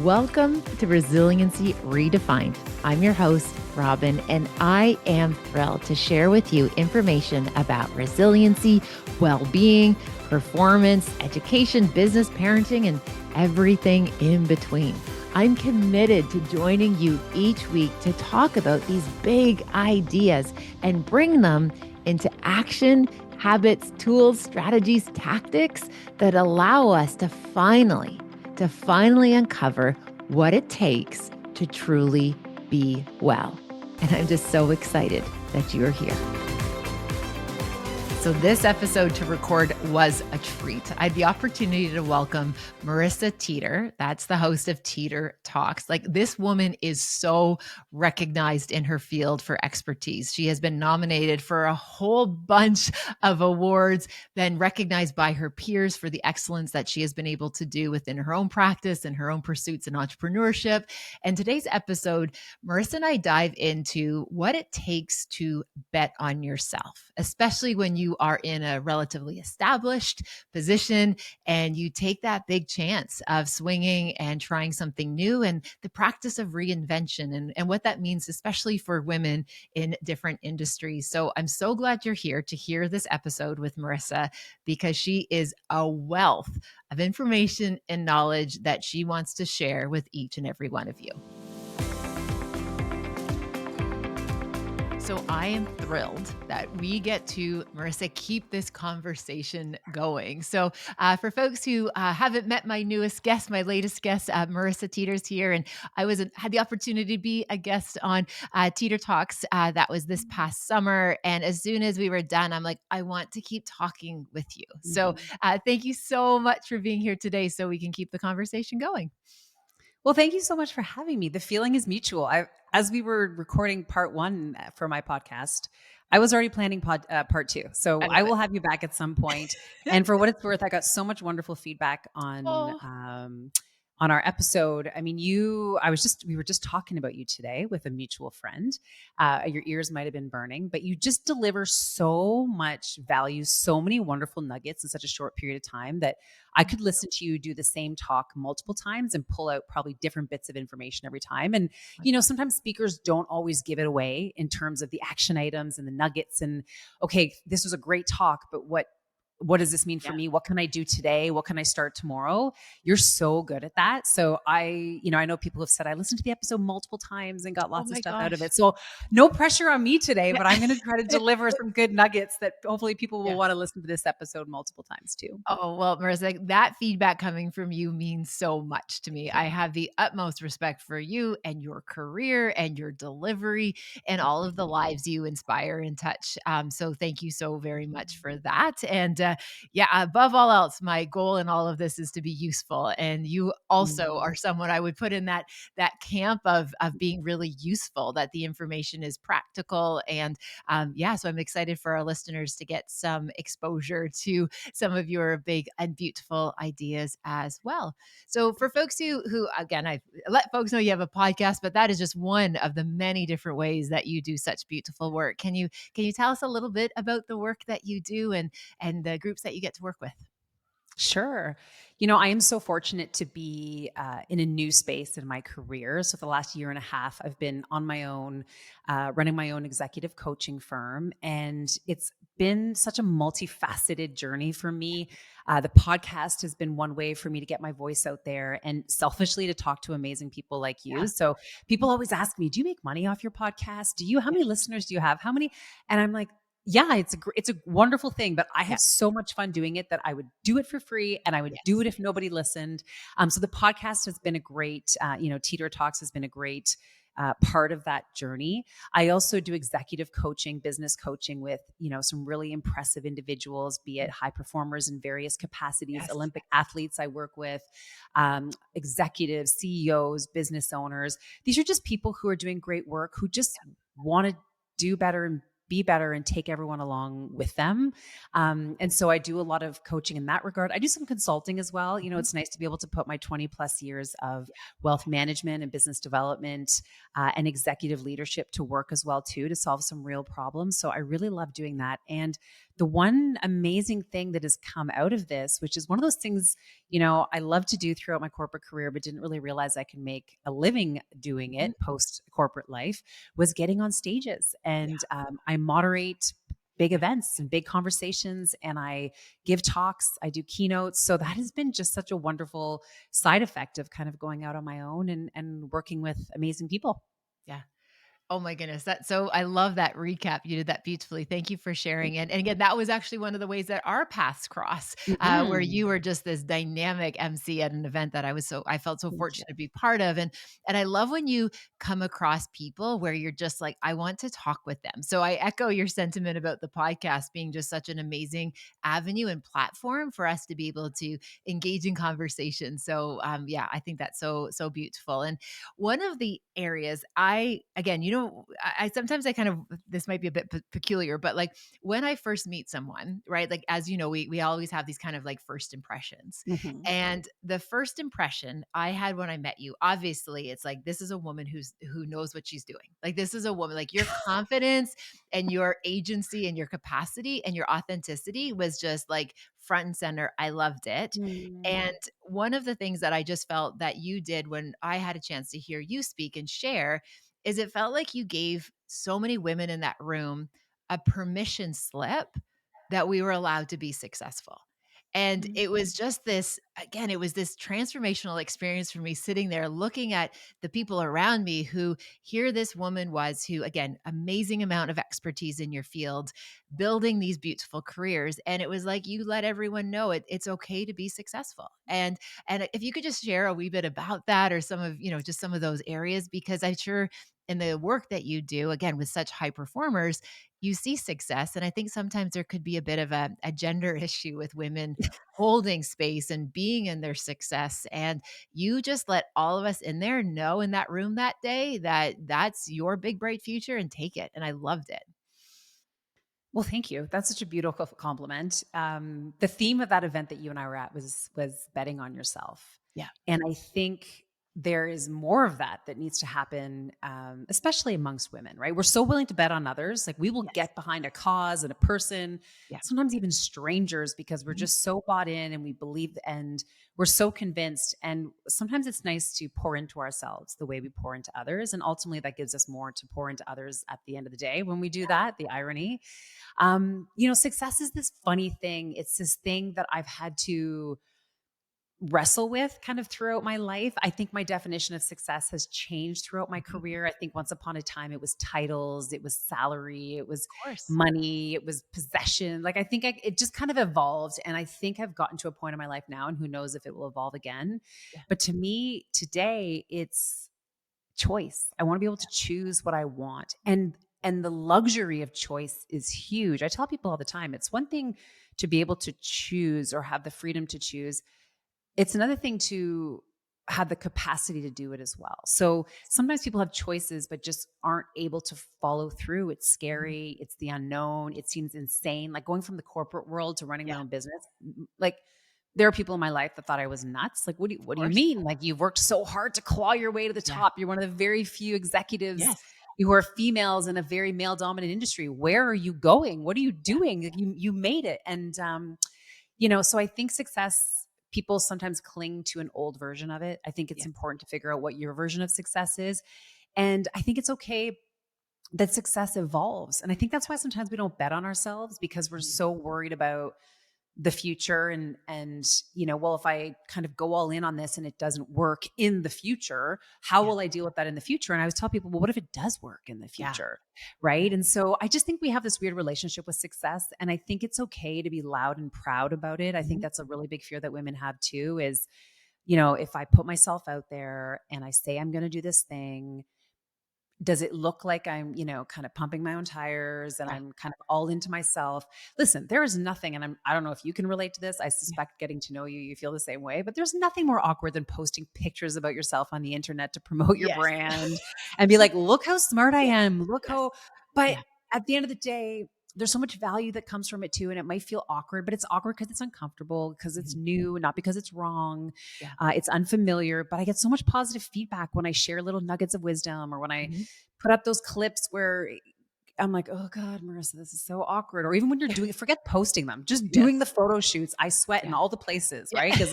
Welcome to Resiliency Redefined. I'm your host, Robyne, and I am thrilled to share with you information about resiliency, well-being, performance, education, business, parenting, and everything in between. I'm committed to joining you each week to talk about these big ideas and bring them into action, habits, tools, strategies, tactics that allow us to finally uncover what it takes to truly be well. And I'm just so excited that you're here. So this episode to record was a treat. I had the opportunity to welcome Marissa Teeter. That's the host of Teeter Talks. Like, this woman is so recognized in her field for expertise. She has been nominated for a whole bunch of awards, been recognized by her peers for the excellence that she has been able to do within her own practice and her own pursuits in entrepreneurship. And today's episode, Marissa and I dive into what it takes to bet on yourself, especially when you are in a relatively established position and you take that big chance of swinging and trying something new, and the practice of reinvention and what that means, especially for women in different industries. So I'm so glad you're here to hear this episode with Marissa, because she is a wealth of information and knowledge that she wants to share with each and every one of you. So I am thrilled that we get to, Marissa, keep this conversation going. So for folks who haven't met my newest guest, my latest guest, Marissa Teeter's here. And I had the opportunity to be a guest on Teeter Talks. That was this past summer. And as soon as we were done, I'm like, I want to keep talking with you. So thank you so much for being here today so we can keep the conversation going. Well, thank you so much for having me. The feeling is mutual. As we were recording part one for my podcast, I was already planning part two. So I will have you back at some point. And for what it's worth, I got so much wonderful feedback on our episode. I mean, we were just talking about you today with a mutual friend. Your ears might have been burning, but you just deliver so much value, so many wonderful nuggets in such a short period of time that I could listen to you do the same talk multiple times and pull out probably different bits of information every time. And, sometimes speakers don't always give it away in terms of the action items and the nuggets and, okay, this was a great talk, but what does this mean for me? What can I do today? What can I start tomorrow? You're so good at that. So I know people have said, I listened to the episode multiple times and got lots of stuff out of it. So no pressure on me today, but I'm going to try to deliver some good nuggets that hopefully people will want to listen to this episode multiple times too. Oh, well, Marissa, that feedback coming from you means so much to me. I have the utmost respect for you and your career and your delivery and all of the lives you inspire and touch. So thank you so very much for that. And above all else, my goal in all of this is to be useful. And you also are someone I would put in that camp of being really useful, that the information is practical. And so I'm excited for our listeners to get some exposure to some of your big and beautiful ideas as well. So for folks who again, I let folks know you have a podcast, but that is just one of the many different ways that you do such beautiful work. Can you tell us a little bit about the work that you do and the groups that you get to work with? Sure. I am so fortunate to be in a new space in my career. So for the last year and a half, I've been on my own, running my own executive coaching firm. And it's been such a multifaceted journey for me. The podcast has been one way for me to get my voice out there and selfishly to talk to amazing people like you. So people always ask me, do you make money off your podcast? How many listeners do you have? How many? And I'm like, yeah, it's a wonderful thing, but I have so much fun doing it that I would do it for free and I would do it if nobody listened. So the podcast has been a great, Teeter Talks has been a great part of that journey. I also do executive coaching, business coaching with, some really impressive individuals, be it high performers in various capacities, Olympic athletes I work with, executives, CEOs, business owners. These are just people who are doing great work, who just want to do better and be better and take everyone along with them. And so I do a lot of coaching in that regard. I do some consulting as well. It's nice to be able to put my 20 plus years of wealth management and business development and executive leadership to work as well too, to solve some real problems. So I really love doing that. And the one amazing thing that has come out of this, which is one of those things, I love to do throughout my corporate career, but didn't really realize I can make a living doing Mhm. it post corporate life, was getting on stages. Yeah. And I moderate big Yeah. events and big conversations, and I give talks, I do keynotes. So that has been just such a wonderful side effect of kind of going out on my own and working with amazing people. Yeah. Oh my goodness. I love that recap. You did that beautifully. Thank you for sharing it. And again, that was actually one of the ways that our paths cross, where Mhm. you were just this dynamic MC at an event that I felt so Thank you. fortunate to be part of. And I love when you come across people where you're just like, I want to talk with them. So I echo your sentiment about the podcast being just such an amazing avenue and platform for us to be able to engage in conversation. So yeah, I think that's so beautiful. And one of the areas again, I sometimes I kind of, this might be a bit peculiar, but like when I first meet someone, right? Like, as you know, we always have these kind of like first impressions. Mhm. And the first impression I had when I met you, obviously, it's like, this is a woman who knows what she's doing. Like, this is a woman, like your confidence and your agency and your capacity and your authenticity was just like front and center. I loved it. Mm. And one of the things that I just felt that you did when I had a chance to hear you speak and share is it felt like you gave so many women in that room a permission slip that we were allowed to be successful. And Mm. it was just this, again, it was this transformational experience for me sitting there looking at the people around me who here this woman was who, again, amazing amount of expertise in your field, building these beautiful careers. And it was like you let everyone know it's okay to be successful. And if you could just share a wee bit about that or some of, just some of those areas, because I'm sure in the work that you do, again, with such high performers, you see success. And I think sometimes there could be a bit of a gender issue with women holding space and being in their success. And you just let all of us in there know in that room that day that that's your big, bright future and take it. And I loved it. Well, thank you. That's such a beautiful compliment. The theme of that event that you and I were at was betting on yourself, Yeah. and I think there is more of that needs to happen, especially amongst women. Right? We're so willing to bet on others. Like we will Yes. get behind a cause and a person, Yeah. sometimes even strangers, because we're Mhm. just so bought in and we believe, and we're so convinced. And sometimes it's nice to pour into ourselves the way we pour into others, and ultimately that gives us more to pour into others at the end of the day when we do that. The irony. Success is this funny thing. It's this thing that I've had to wrestle with kind of throughout my life. I think my definition of success has changed throughout my Mhm. career. I think once upon a time it was titles, it was salary, it was Of course. money, it was possession. Like I think it just kind of evolved, and I think I've gotten to a point in my life now, and who knows if it will evolve again. Yeah. But to me today, it's choice. I want to be able to choose what I want. And the luxury of choice is huge. I tell people all the time, it's one thing to be able to choose or have the freedom to choose. It's another thing to have the capacity to do it as well. So sometimes people have choices but just aren't able to follow through. It's Mhm. scary, it's the unknown, it seems insane. Like going from the corporate world to running Yeah. my own business. Like there are people in my life that thought I was nuts. Like, Of what do you course. mean? Like you've worked so hard to claw your way to the Yeah. top. You're one of the very few executives Yes. who are females in a very male dominant industry. Where are you going? What are you Yeah. doing? Like, you made it. And so I think success, people sometimes cling to an old version of it. I think it's Yeah. important to figure out what your version of success is. And I think it's okay that success evolves. And I think that's why sometimes we don't bet on ourselves, because we're Mhm. so worried about the future and well, if I kind of go all in on this and it doesn't work in the future, how Yeah. will I deal with that in the future? And I always tell people, well, what if it does work in the Yeah. future? Yeah. Right. And so I just think we have this weird relationship with success, and I think it's okay to be loud and proud about it. I think Mhm. that's a really big fear that women have too, is if I put myself out there and I say I'm going to do this thing, does it look like I'm, kind of pumping my own tires and Yeah. I'm kind of all into myself? Listen, there is nothing, and I don't know if you can relate to this. I Yeah. suspect getting to know you, you feel the same way, but there's nothing more awkward than posting pictures about yourself on the internet to promote your Yes. brand and be like, look how smart I Yes. am. Look Yes. how, but Yeah. at the end of the day, there's so much value that comes from it too. And it might feel awkward, but it's awkward because it's uncomfortable, because it's Mhm. new, not because it's wrong. Yeah. It's unfamiliar, but I get so much positive feedback when I share little nuggets of wisdom, or when I Mhm. put up those clips where I'm like, oh God, Marissa, this is so awkward. Or even when you're doing it, forget posting them, just Yes. doing the photo shoots. I sweat in Yeah. all the places, Yeah. right? Because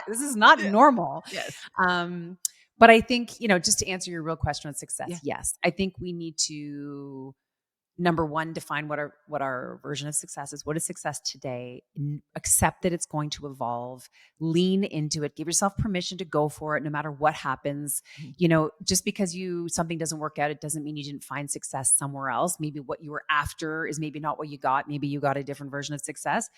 this is not Yeah. normal. Yes. Um, but I think, just to answer your real question on Yeah. success, yes, I think we need to, number one, define what our version of success is. What is success today? Accept that it's going to evolve. Lean into it. Give yourself permission to go for it, no matter what happens. Mhm. Just because something doesn't work out, it doesn't mean you didn't find success somewhere else. Maybe what you were after is maybe not what you got. Maybe you got a different version of success.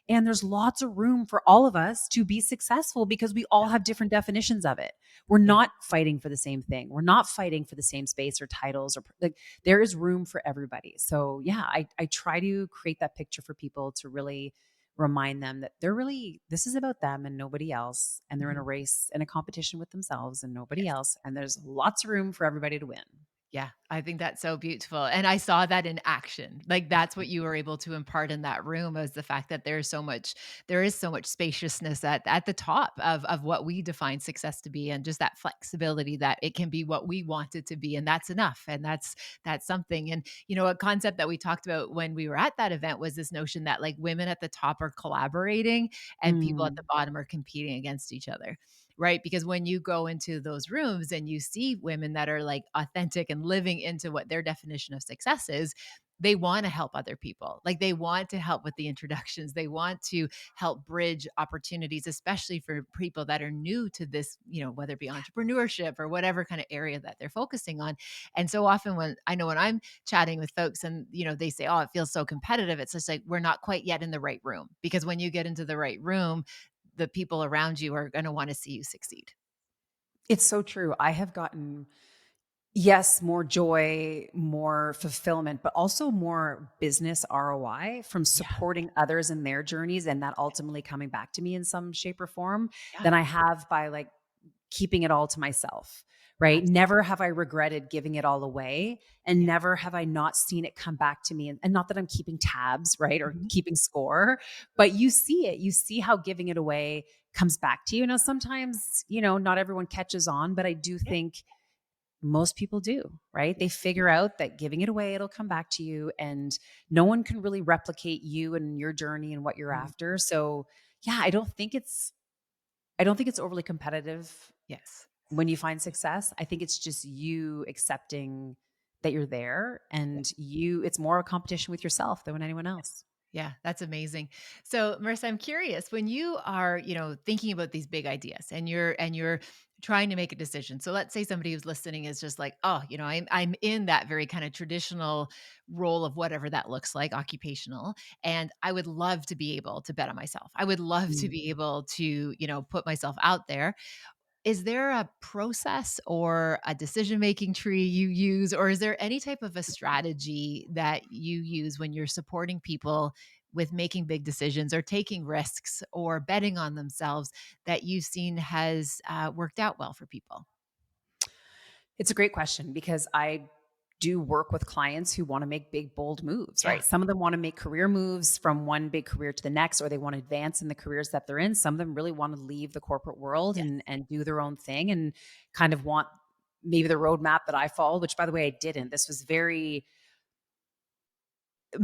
And there's lots of room for all of us to be successful because we all Yeah. have different definitions of it. We're Yeah. not fighting for the same thing. We're not fighting for the same space or titles or like there is room for everybody. So yeah, I try to create that picture for people to really remind them that this is about them and nobody else. And they're in a Mhm. race and a competition with themselves and nobody Yes. else. And there's lots of room for everybody to win. Yeah, I think that's so beautiful, and I saw that in action. Like, that's what you were able to impart in that room, was the fact that there is so much spaciousness at the top of what we define success to be, and just that flexibility that it can be what we want it to be, and that's enough, and that's something. And, a concept that we talked about when we were at that event was this notion that, like, women at the top are collaborating and people at the Mm, bottom are competing against each other. Right? Because when you go into those rooms and you see women that are like authentic and living into what their definition of success is, they want to help other people. Like, they want to help with the introductions. They want to help bridge opportunities, especially for people that are new to this, whether it be entrepreneurship or whatever kind of area that they're focusing on. And so often when I'm chatting with folks and, they say, oh, it feels so competitive, it's just like, we're not quite yet in the right room. Because when you get into the right room, the people around you are going to want to see you succeed. it's so true. I have gotten, yes, more joy, more fulfillment, but also more business ROI from Yeah. supporting others in their journeys and that ultimately coming back to me in some shape or form Yeah. than I have by like keeping it all to myself, right? Absolutely. Never have I regretted giving it all away and Yeah. never have I not seen it come back to me. And not that I'm keeping tabs, right? Or Mhm. keeping score, but you see it. You see how giving it away comes back to you. Now, sometimes, not everyone catches on, but I do Yeah. think most people do, right? Yeah. They figure out that giving it away, it'll come back to you and no one can really replicate you and your journey and what you're Mhm. after. So, yeah, I don't think it's overly competitive Yes. when you find success. I think it's just you accepting that you're there Yeah. and it's more a competition with yourself than with anyone else. Yeah, that's amazing. So, Marissa, I'm curious, when you are, thinking about these big ideas and you're trying to make a decision. So let's say somebody who's listening is just like, oh, I'm in that very kind of traditional role of whatever that looks like, occupational, and I would love to be able to bet on myself. I would love to Mm. be able to, put myself out there. Is there a process or a decision-making tree you use, or is there any type of a strategy that you use when you're supporting people with making big decisions or taking risks or betting on themselves that you've seen has, worked out well for people? It's a great question because I do work with clients who want to make big, bold moves, Yeah. right? Some of them want to make career moves from one big career to the next, or they want to advance in the careers that they're in. Some of them really want to leave the corporate world Yes. and do their own thing and kind of want maybe the roadmap that I followed, which by the way, I didn't. This was very,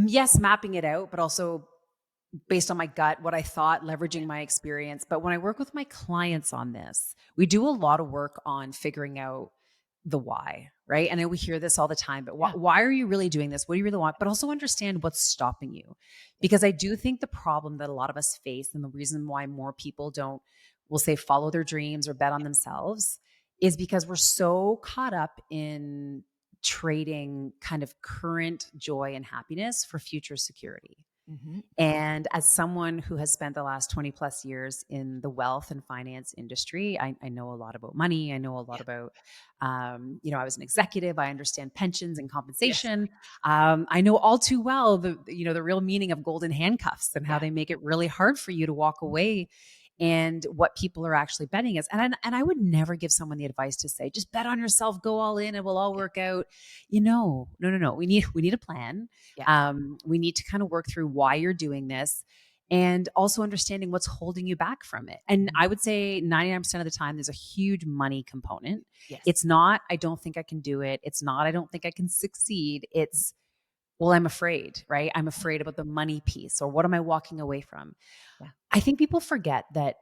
yes, mapping it out, but also based on my gut, what I thought, leveraging my experience. But when I work with my clients on this, we do a lot of work on figuring out the why, right? And then we hear this all the time, but Yeah. why are you really doing this? What do you really want? But also understand what's stopping you. Yes. Because I do think the problem that a lot of us face and the reason why more people don't, we'll say, follow their dreams or bet on themselves is because we're so caught up in trading kind of current joy and happiness for future security. Mhm. And as someone who has spent the last 20 plus years in the wealth and finance industry, I know a lot about money. I know a lot Yeah. about, I was an executive. I understand pensions and Yes. compensation. I know all too well the real meaning of golden handcuffs and how Yeah. they make it really hard for you to walk away and what people are actually betting is. And I would never give someone the advice to say, just bet on yourself, go all in, and we'll all Yeah. work out. No. We need a plan. Yeah. We need to kind of work through why you're doing this and also understanding what's holding you back from it. And Mhm. I would say 99% of the time, there's a huge money component. Yes. It's not, I don't think I can do it. It's not, I don't think I can succeed. It's, well, I'm afraid, right? I'm afraid about the money piece, or what am I walking away from? Yeah. I think people forget that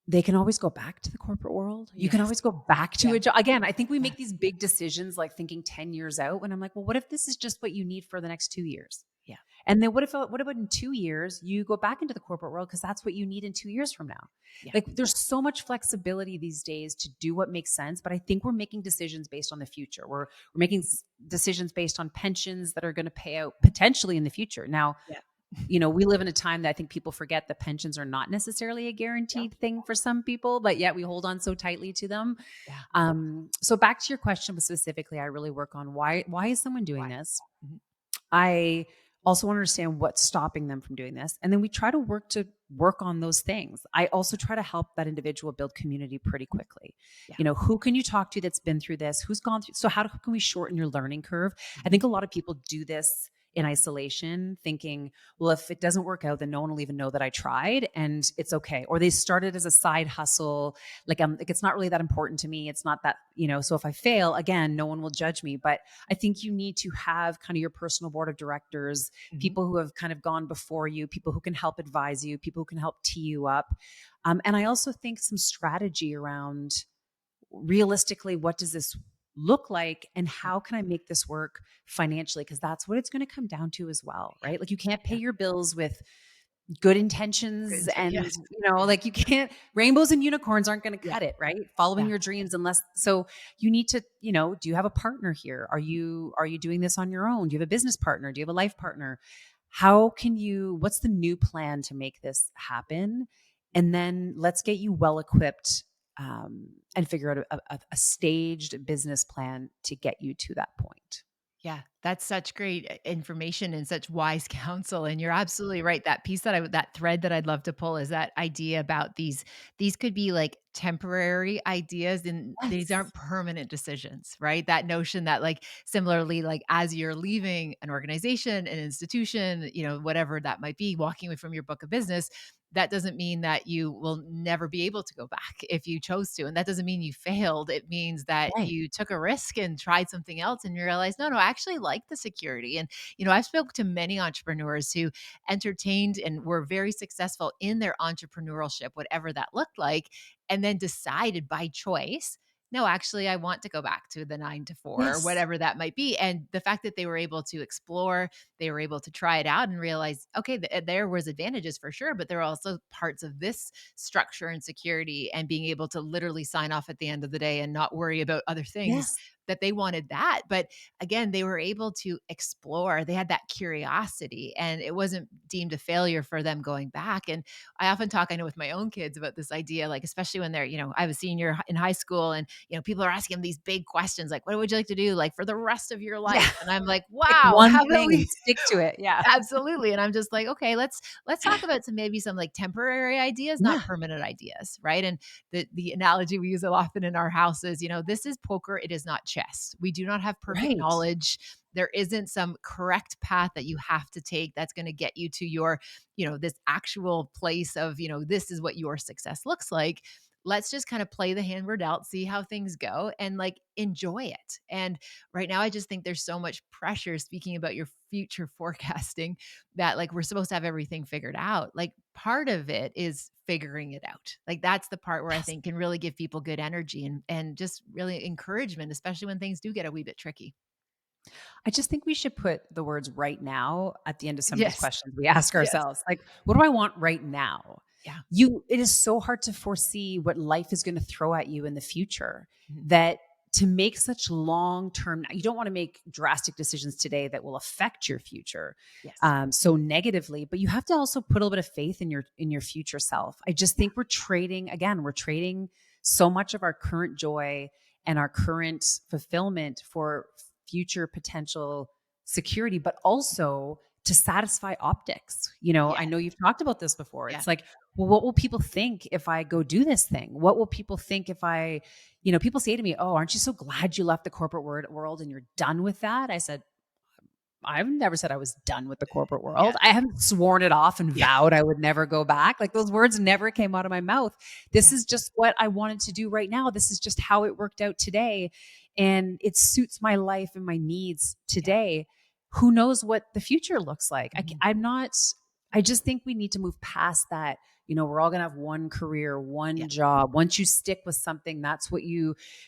they can always go back to the corporate world. You can Yes. always go back to Yeah. a job. Again, I think we Yeah. make these big decisions like thinking 10 years out, when I'm like, well, what if this is just what you need for the next 2 years? Yeah. And then what about in 2 years, you go back into the corporate world because that's what you need in 2 years from now? Yeah. Like, there's so much flexibility these days to do what makes sense. But I think we're making decisions based on the future. We're making decisions based on pensions that are going to pay out potentially in the future. Now, Yeah. we live in a time that I think people forget that pensions are not necessarily a Yeah. guaranteed thing for some people, but yet we hold on so tightly to them. Yeah. So back to your question specifically, I really work on why is someone doing Why? this? Mhm. I also want to understand what's stopping them from doing this. And then we try to work on those things. I also try to help that individual build community pretty quickly. Yeah. Who can you talk to that's been through this? Who's gone through? So how can we shorten your learning curve? I Mhm. think a lot of people do this in isolation, thinking, well, if it doesn't work out, then no one will even know that I tried and it's okay. Or they started as a side hustle. Like it's not really that important to me. It's not that, so if I fail, again, no one will judge me. But I think you need to have kind of your personal board of directors, Mhm. people who have kind of gone before you, people who can help advise you, people who can help tee you up. And I also think some strategy around, realistically, what does this look like and Yeah. how can I make this work financially? Because that's what it's going to come down to as well, Yeah. right? Like, you can't pay Yeah. your bills with good intentions, Good. and Yes. Yeah. like, you can't, rainbows and unicorns aren't going to Yeah. cut it, right? Following Yeah. your dreams, unless, so you need to, do you have a partner here? Are you doing this on your own? Do you have a business partner? Do you have a life partner? What's the new plan to make this happen? And then let's get you well equipped, and figure out a staged business plan to get you to that point. Yeah, that's such great information and such wise counsel. And you're absolutely right. That piece that thread that I'd love to pull is that idea about these could be like temporary ideas and these Yes. aren't permanent decisions, right? That notion that like similarly, like as you're leaving an organization, an institution, whatever that might be, walking away from your book of business, that doesn't mean that you will never be able to go back if you chose to. And that doesn't mean you failed. It means that Right. you took a risk and tried something else and you realized, no, I actually like the security. And, I've spoke to many entrepreneurs who entertained and were very successful in their entrepreneurship, whatever that looked like, and then decided by choice, no, actually, I want to go back to the 9 to 4 or Yes. whatever that might be. And the fact that they were able to explore, they were able to try it out and realize, okay, there was advantages for sure, but there are also parts of this structure and security and being able to literally sign off at the end of the day and not worry about other things, Yes. that they wanted that. But again, they were able to explore. They had that curiosity and it wasn't deemed a failure for them going back. And I often talk, I know with my own kids about this idea, like, especially when they're, I have a senior in high school and, people are asking them these big questions, like, what would you like to do like for the rest of your Yeah. life? And I'm like, Pick wow, one how about thing we and stick to it. Yeah. absolutely. And I'm just like, okay, let's talk about some like temporary ideas, not Yeah. permanent ideas, right? And the analogy we use often in our house is, this is poker, it is not chess. We do not have perfect Right. knowledge. There isn't some correct path that you have to take that's going to get you to your, this actual place of, this is what your success looks like. Let's just kind of play the hand we're dealt, see how things go, and like enjoy it. And right now, I just think there's so much pressure, speaking about your future forecasting, that like we're supposed to have everything figured out. Like part of it is figuring it out. Like that's the part where I Yes. think can really give people good energy and just really encouragement, especially when things do get a wee bit tricky. I just think we should put the words right now at the end of some of these Yes. questions we ask Yes. ourselves. Like, what do I want right now? Yeah. It is so hard to foresee what life is going to throw at you in the future, Mhm. that to make such long-term, you don't want to make drastic decisions today that will affect your future, Yes. so negatively, but you have to also put a little bit of faith in your future self. I just think we're trading so much of our current joy and our current fulfillment for future potential security, but also to satisfy optics. I know Yes. you've talked about this before. Yeah. It's like, well, what will people think if I go do this thing? What will people think if people say to me, oh, aren't you so glad you left the corporate world and you're done with that? I said, I've never said I was done with the corporate Yeah. world. I haven't sworn it off and Yeah. vowed I would never go back. Like, those words never came out of my mouth. This Yeah. is just what I wanted to do right now. This is just how it worked out today. And it suits my life and my needs Yeah. today. who knows what the future looks like? Mhm. I just think we need to move past that. We're all going to have one career, Yeah. one job. Once you stick with something, that's what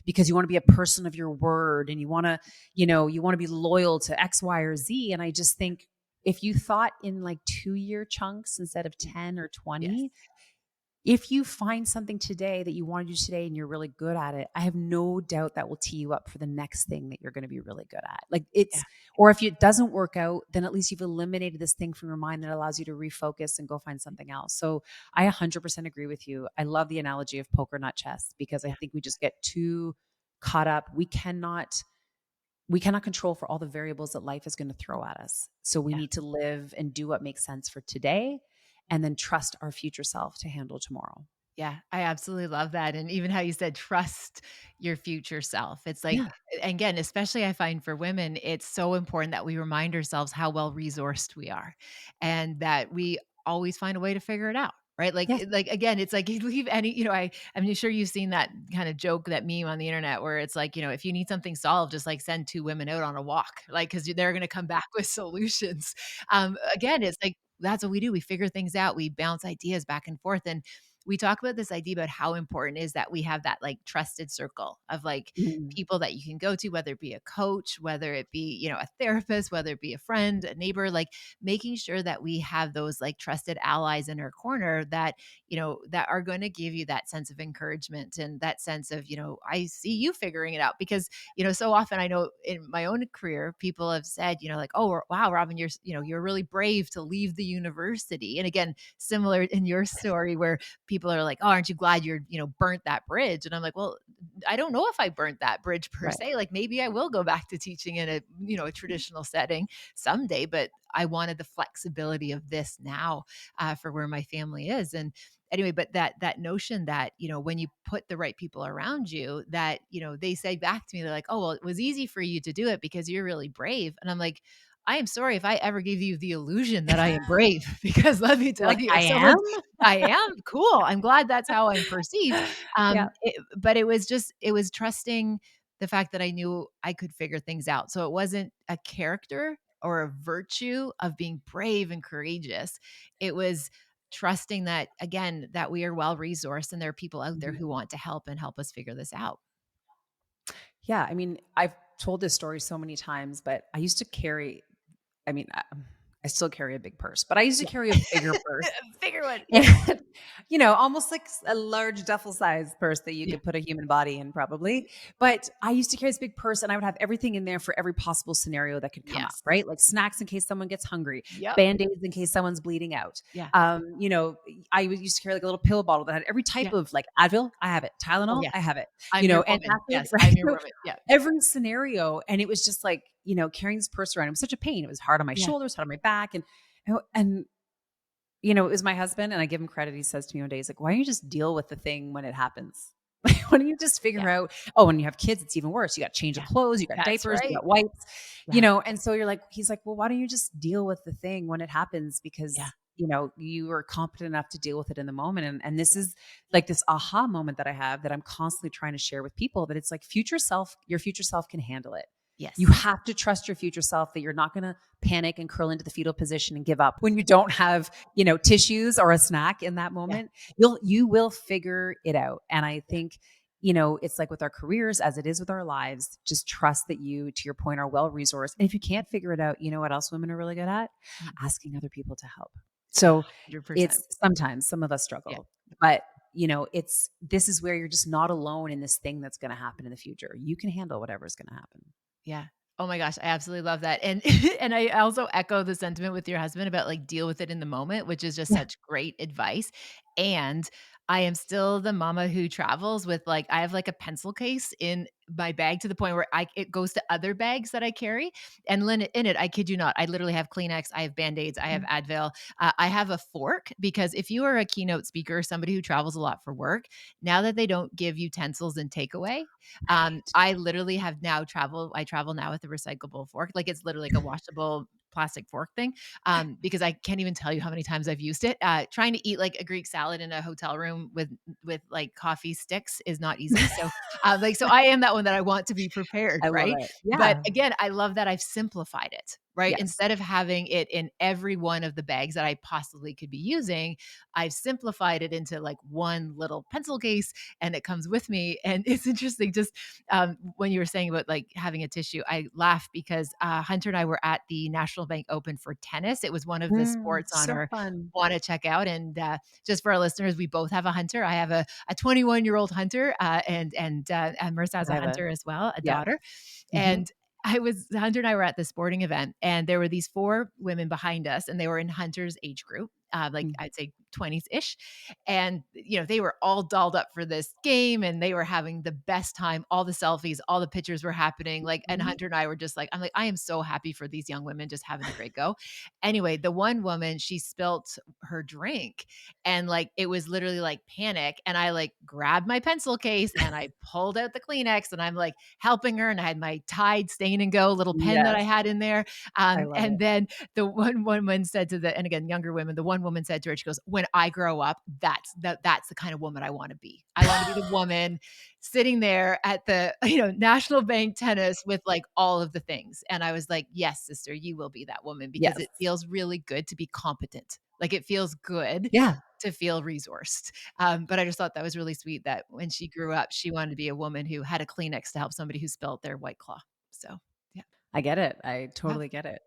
because you want to be a person of your word, and you want to be loyal to X, Y, or Z. And I just think if you thought in like 2-year chunks instead of 10 or Yes. 20, if you find something today that you want to do today and you're really good at it, I have no doubt that will tee you up for the next thing that you're going to be really good at. Yeah. Or if it doesn't work out, then at least you've eliminated this thing from your mind that allows you to refocus and go find something else. So I 100% agree with you. I love the analogy of poker, not chess, because I Yeah. think we just get too caught up. We cannot control for all the variables that life is going to throw at us. So we Yeah. need to live and do what makes sense for today, and then trust our future self to handle tomorrow. Yeah, I absolutely love that, and even how you said trust your future self. It's like, Yeah. again, especially I find for women, it's so important that we remind ourselves how well-resourced we are, and that we always find a way to figure it out, right? Yes. Again, it's like you leave any I'm sure you've seen that kind of joke, that meme on the internet where it's like, if you need something solved, just like send 2 women out on a walk, like, because 'cause they're gonna come back with solutions. Again, it's like that's what we do. We figure things out, we bounce ideas back and forth, and we talk about this idea about how important it is that we have that like trusted circle of like Mhm. people that you can go to, whether it be a coach, whether it be, a therapist, whether it be a friend, a neighbor, like making sure that we have those like trusted allies in our corner that, that are going to give you that sense of encouragement and that sense of, I see you figuring it out. Because, so often I know in my own career, people have said, like, oh, wow, Robin, you're really brave to leave the university. And again, similar in your story where people are like, "Oh, aren't you glad you're, burnt that bridge?" And I'm like, "Well, I don't know if I burnt that bridge per Right. se. Like maybe I will go back to teaching in a, a traditional setting someday, but I wanted the flexibility of this now for where my family is." And anyway, but that notion that, when you put the right people around you, that, they say back to me, they're like, "Oh, well, it was easy for you to do it because you're really brave." And I'm like, I am sorry if I ever gave you the illusion that I am brave, because let me You're tell like, you, "I if someone am?" I am, cool. I'm glad that's how I'm perceived. Yeah. But it was trusting the fact that I knew I could figure things out. So it wasn't a character or a virtue of being brave and courageous. It was trusting that, again, that we are well resourced and there are people out there Mhm. who want to help and help us figure this out. Yeah, I mean, I've told this story so many times, but I used to carry I mean, I still carry a big purse, but I used to Yeah. carry a bigger purse. Figure one. Yeah. And, almost like a large duffel-sized purse that you Yeah. could put a human body in probably. But I used to carry this big purse, and I would have everything in there for every possible scenario that could come up, Yes. right? Like snacks in case someone gets hungry, Yep. Band-Aids in case someone's bleeding out. Yeah. Used to carry like a little pill bottle that had every type Yeah. of like Advil, I have it. Oh, Tylenol, yes. I have it. I'm your And woman. acid, Yes, right? I'm your So woman. Yeah. every scenario, and it was just like, carrying this purse around, it was such a pain. It was hard on my Yeah. shoulders, hard on my back, and it was my husband, and I give him credit. He says to me one day, he's like, "Why don't you just deal with the thing when it happens? Why don't you just Yeah. figure out, oh, when you have kids, it's even worse. You got to change of Yeah. clothes, you got That's diapers, you right. got wipes, Yeah. and so he's like, well, why don't you just deal with the thing when it happens? Yeah. Because, you are competent enough to deal with it in the moment. And this is like this aha moment that I have that I'm constantly trying to share with people, that it's like your future self can handle it. You Yes. have to trust your future self that you're not going to panic and curl into the fetal position and give up when you don't have, tissues or a snack in that Yeah. moment. You will figure it out. And I think, it's like with our careers as it is with our lives, just trust that you, to your point, are well resourced. And if you can't figure it out, you know what else women are really good at? Mm. Asking other people to help. So 100%. it's sometimes some of us Yeah. struggle, but this is where you're just not alone in this thing that's going to happen in the future. You can handle whatever's going to happen. Yeah. Oh my gosh, I absolutely love that. And and I also echo the sentiment with your husband about like deal with it in the moment, which is just Yeah. such great advice. And I am still the mama who travels with like I have like a pencil case in my bag to the point where it goes to other bags that I carry. And in it, I kid you not, I literally have Kleenex, I have Band-Aids, I have Mhm. Advil, I have a fork because if you are a keynote speaker, somebody who travels a lot for work, now that they don't give utensils and takeaway, Right. I literally have now I travel now with a recyclable fork. Like it's literally like a washable plastic fork thing. Because I can't even tell you how many times I've used it. Trying to eat like a Greek salad in a hotel room with like coffee sticks is not easy. So so I am that one that I want to be prepared, I love right? it. But Yeah. again, I love that I've simplified it. right? Yes. Instead of having it in every one of the bags that I possibly could be using, I've simplified it into like one little pencil case and it comes with me. And it's interesting, just when you were saying about like having a tissue, I laugh because Hunter and I were at the National Bank Open for tennis. It was one of the sports on So our fun. want to check out. And just for our listeners, we both have a hunter. I have a 21-year-old hunter, and Marissa has I a have a hunter as well, a yeah. daughter. Mhm. And Hunter and I were at the sporting event, and there were these four women behind us, and they were in Hunter's age group, like Mm. I'd say 20s ish. And, they were all dolled up for this game and they were having the best time. All the selfies, all the pictures were happening. Like, and Mhm. Hunter and I were just like, I'm like, I am so happy for these young women just having a great go. Anyway, the one woman, she spilt her drink and like it was literally like panic. And I like grabbed my pencil case and I pulled out the Kleenex and I'm like helping her. And I had my Tide Stain and Go little pen that I Yes, had in there. I love And it. then the one woman said to and again, younger women, the one woman said to her, she goes, when I grow up, that's the kind of woman I want to be. I want to be the woman sitting there at the, National Bank tennis with like all of the things. And I was like, yes, sister, you will be that woman because Yes. it feels really good to be competent. Like it feels good Yeah, to feel resourced. But I just thought that was really sweet that when she grew up, she wanted to be a woman who had a Kleenex to help somebody who spilled their White Claw. So yeah. I get it. I Yeah. totally get it.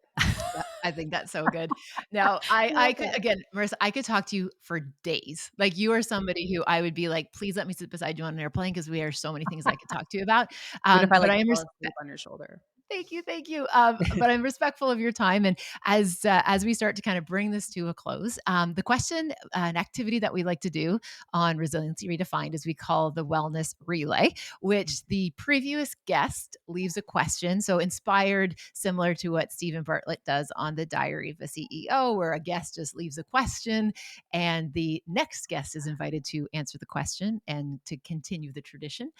Yeah, I think that's so good. Now, I I love could that. again, Marissa, I could talk to you for days. Like, you are somebody who I would be like, "Please let me sit beside you on an airplane," because we are so many things I could talk to you about. What if I, But like, I am fall asleep on your shoulder? Thank you, thank you. But I'm respectful of your time, and as we start to kind of bring this to a close, the question, an activity that we like to do on Resiliency Redefined is we call the Wellness Relay, which the previous guest leaves a question. So inspired, similar to what Stephen Bartlett does on the Diary of a CEO, where a guest just leaves a question, and the next guest is invited to answer the question and to continue the tradition.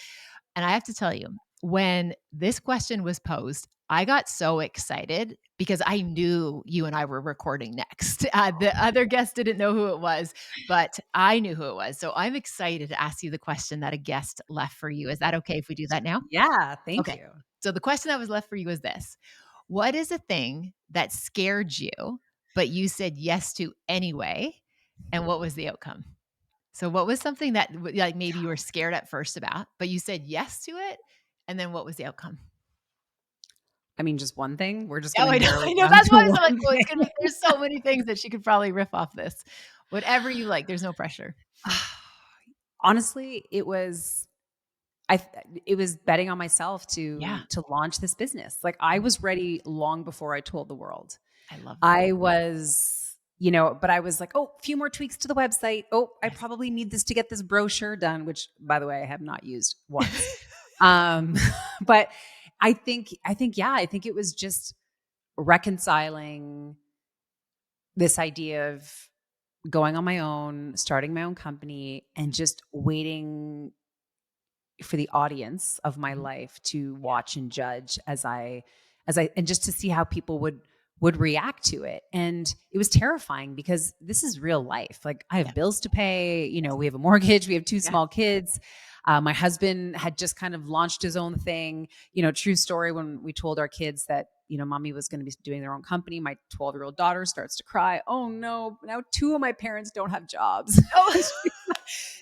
And I have to tell you, when this question was posed, I got so excited because I knew you and I were recording next. The other guest didn't know who it was, but I knew who it was. So I'm excited to ask you the question that a guest left for you. Is that okay if we do that now? Yeah, thank Okay. you. So the question that was left for you is this: what is a thing that scared you, but you said yes to anyway? And what was the outcome? So what was something that like maybe you were scared at first about, but you said yes to it? And then what was the outcome? I mean, just one thing? We're just Oh, gonna I know, narrow I it know. down That's to why I was like, one well, it's gonna thing. there's so many things that she could probably riff off this. Whatever you like, there's no pressure. Honestly, I it was betting on myself Yeah, to launch this business. Like, I mhm, was ready long before I told the world. I love that. I was, but I was like, "Oh, a few more tweaks to the website. Oh, I Yes. probably need this to get this brochure done," which, by the way, I have not used once. Um, but yeah, I think it was just reconciling this idea of going on my own, starting my own company, and just waiting for the audience of my Mhm. life to Yeah, watch and judge and just to see how people would react to it. And it was terrifying because this is real life. Like, I have yeah, bills to pay, yes, we have a mortgage, we have two yeah. small kids. My husband had just kind of launched his own thing. True story, when we told our kids that, mommy was going to be doing their own company, my 12-year-old daughter starts to cry. Oh no, now two of my parents don't have jobs. Oh,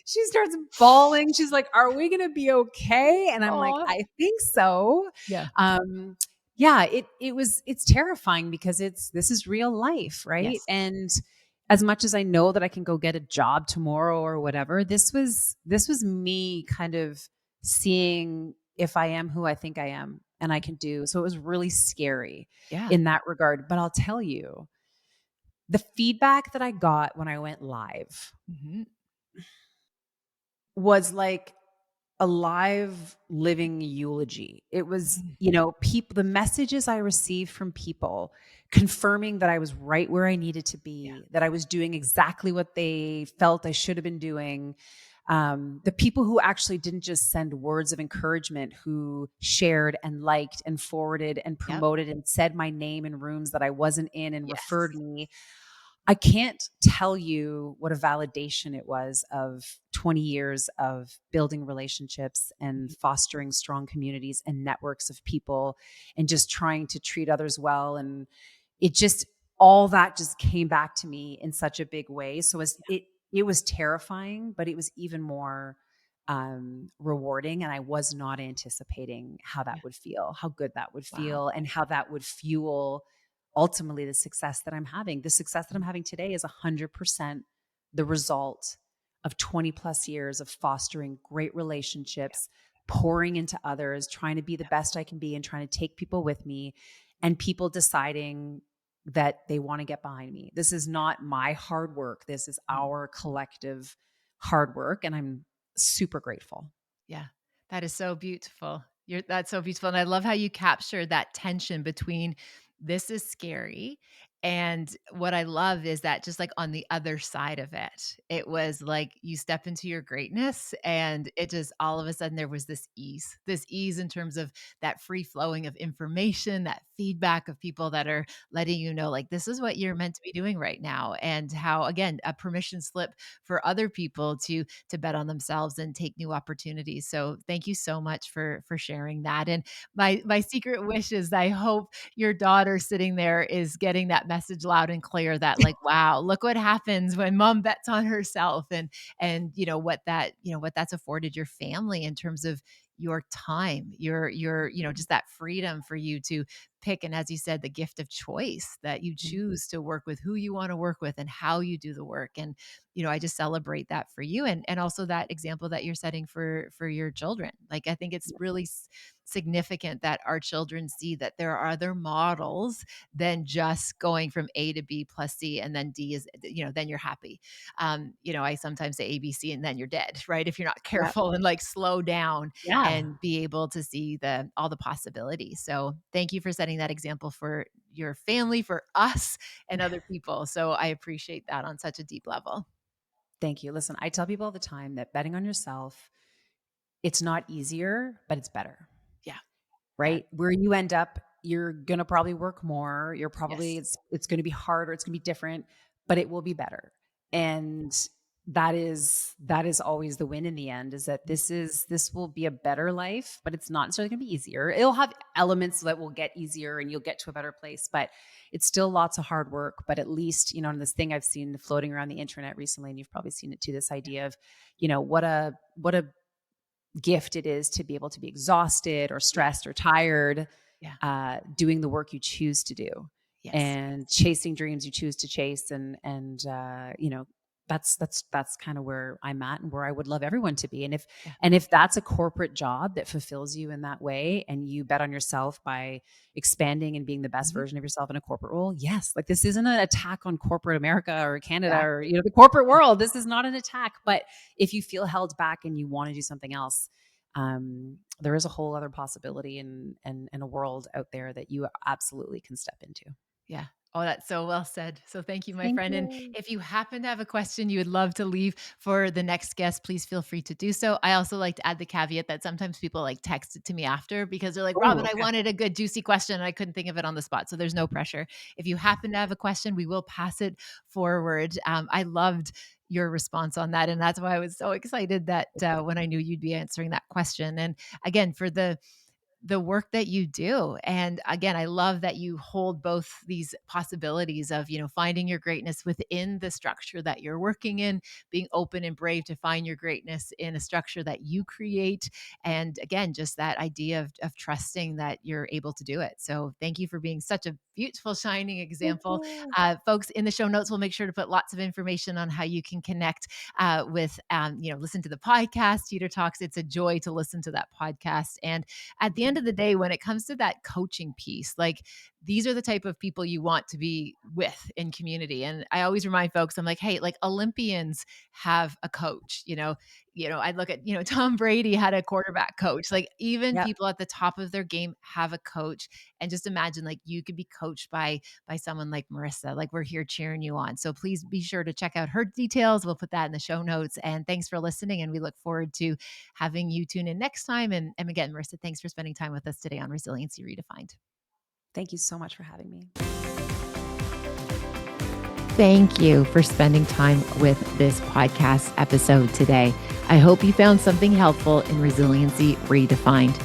She starts bawling. She's like, "Are we going to be okay?" And I'm like, aw. "I think so." Yeah, Um, yeah, it's terrifying because this is real life, right? yes, And as much as I know that I can go get a job tomorrow or whatever, this was me kind of seeing if I am who I think I am and I can do. So it was really scary yeah. in that regard. But I'll tell you, the feedback that I got when I went live Mhm. was like a live living eulogy. It was, Mm, people, the messages I received from people confirming that I was right where I needed to yeah, be, that I was doing exactly what they felt I should have been doing. The people who actually didn't just send words of encouragement, who shared and liked and forwarded and yep, promoted and said my name in rooms that I wasn't in and referred yes. me. I can't tell you what a validation it was of 20 years of building relationships and fostering strong communities and networks of people and just trying to treat others well. And it just, all that just came back to me in such a big way. So it was terrifying, but it was even more rewarding. And I was not anticipating how that Yeah. would feel, how good that would Wow. feel, and how that would fuel ultimately the success that I'm having. The success that I'm having today is 100% the result of 20 plus years of fostering great relationships, pouring into others, trying to be the best I can be, and trying to take people with me, and people deciding that they want to get behind me. This is not my hard work. This is Mhm. our collective hard work. And I'm super grateful. Yeah, that is so beautiful. That's so beautiful, and I love how you captured that tension between this is scary, and what I love is that just like on the other side of it, it was like you step into your greatness, and it just all of a sudden there was this ease in terms of that free flowing of information, that feedback of people that are letting you know, like this is what you're meant to be doing right now, and how again a permission slip for other people to bet on themselves and take new opportunities. So thank you so much for sharing that. And my secret wish is I hope your daughter sitting there is getting that message loud and clear that like, wow, look what happens when mom bets on herself and what that's afforded your family in terms of your time, your just that freedom for you to pick, and as you said, the gift of choice that you choose to work with who you want to work with and how you do the work. And I just celebrate that for you, and also that example that you're setting for your children. Like I think it's really significant that our children see that there are other models than just going from A to B plus C and then D is then you're happy. I sometimes say ABC and then you're dead, right? If you're not Yeah. careful and like slow down Yeah. and be able to see the all the possibilities. So thank you for setting that example for your family, for us, and other people. So I appreciate that on such a deep level. Thank you. Listen, I tell people all the time that betting on yourself, it's not easier, but it's better, Yeah. That right? Where you end up, you're going to probably work more. You're probably, yes. it's going to be harder. It's going to be different, but it will be better. Yeah. And that is always the win in the end, is that this will be a better life, but it's not necessarily going to be easier. It'll have elements that will get easier and you'll get to a better place, but it's still lots of hard work. But at least, and this thing I've seen floating around the internet recently, and you've probably seen it too, this Yeah. idea of, what a gift it is to be able to be exhausted or Yeah. stressed or tired, Yeah. doing the work you choose to do Yes. and chasing dreams you choose to chase. And that's kind of where I'm at and where I would love everyone to be. Yeah. And if that's a corporate job that fulfills you in that way, and you bet on yourself by expanding and being the best Mhm. version of yourself in a corporate role, yes, like this isn't an attack on corporate America or Canada or Exactly. the corporate Yeah. world. This is not an attack. But if you feel held back and you want to do something else, there is a whole other possibility and a world out there that you absolutely can step into. Yeah. Oh, that's so well said. So thank you, my Thank friend. And you. if you happen to have a question you would love to leave for the next guest, please feel free to do so. I also like to add the caveat that sometimes people like text it to me after because they're like, Oh, Robin, I okay. wanted a good, juicy question and I couldn't think of it on the spot. So there's no pressure. If you happen to have a question, we will pass it forward. I loved your response on that. And that's why I was so excited that when I knew you'd be answering that question. And again, for the work that you do. And again, I love that you hold both these possibilities of, finding your greatness within the structure that you're working in, being open and brave to find your greatness in a structure that you create. And again, just that idea of trusting that you're able to do it. So thank you for being such a beautiful, shining Thank example. you. Folks, in the show notes, we'll make sure to put lots of information on how you can connect listen to the podcast, Teeter Talks. It's a joy to listen to that podcast. And at the end of the day, when it comes to that coaching piece, like these are the type of people you want to be with in community. And I always remind folks, I'm like, hey, like Olympians have a coach, I'd look at, Tom Brady had a quarterback coach. Like even Yeah. people at the top of their game have a coach. And just imagine like you could be coached by someone like Marissa. Like we're here cheering you on. So please be sure to check out her details. We'll put that in the show notes. And thanks for listening. And we look forward to having you tune in next time. And again, Marissa, thanks for spending time with us today on Resiliency Redefined. Thank you so much for having me. thank you for spending time with this podcast episode today. I hope you found something helpful in Resiliency Redefined.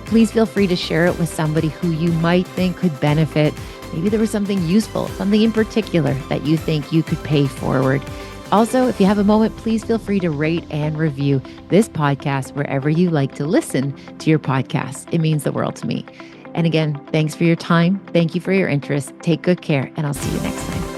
Please feel free to share it with somebody who you might think could benefit. Maybe there was something useful, something in particular that you think you could pay forward. Also, if you have a moment, please feel free to rate and review this podcast wherever you like to listen to your podcast. It means the world to me. And again, thanks for your time. Thank you for your interest. Take good care, and I'll see you next time.